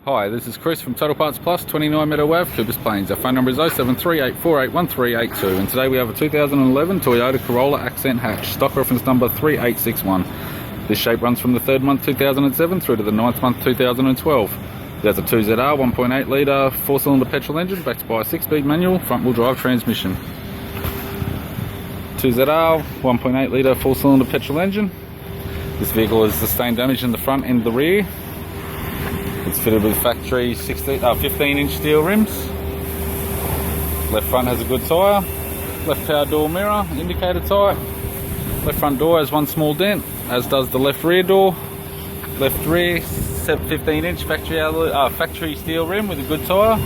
Hi, this is Chris from Total Parts Plus, 29 Meadow Ave, Cooper Plains. Our phone number is 0738481382, and today we have a 2011 Toyota Corolla Accent Hatch, stock reference number 3861. This shape runs from the 3rd month 2007 through to the 9th month 2012. It has a 2ZR 1.8 litre 4-cylinder petrol engine backed by a 6-speed manual front-wheel drive transmission. 2ZR 1.8 litre 4-cylinder petrol engine. This vehicle has sustained damage in the front and the rear. It's fitted with factory 15-inch steel rims. Left front has a good tyre. Left power door mirror, indicator tyre. Left front door has one small dent, as does the left rear door. Left rear 15-inch factory steel rim with a good tyre.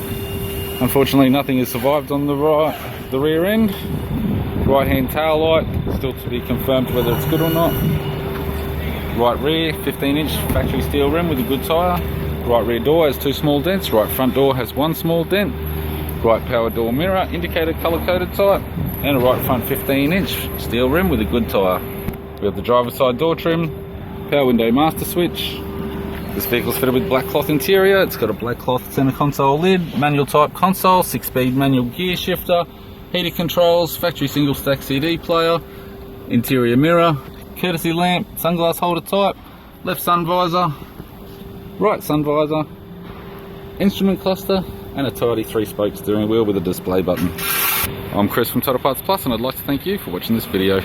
Unfortunately, nothing has survived on the rear end. Right hand tail light, still to be confirmed whether it's good or not. Right rear 15-inch factory steel rim with a good tyre. Right rear door has 2 small dents, right front door has 1 small dent, right power door mirror, indicator colour coded tyre, and a right front 15-inch steel rim with a good tyre. We have the driver's side door trim, power window master switch. This vehicle is fitted with black cloth interior. It's got a black cloth centre console lid, manual type console, 6-speed manual gear shifter, heater controls, factory single stack CD player, interior mirror, courtesy lamp, sunglass holder type, left sun visor, right sun visor, instrument cluster, and a tidy 3-spoke steering wheel with a display button. I'm Chris from Total Parts Plus, and I'd like to thank you for watching this video.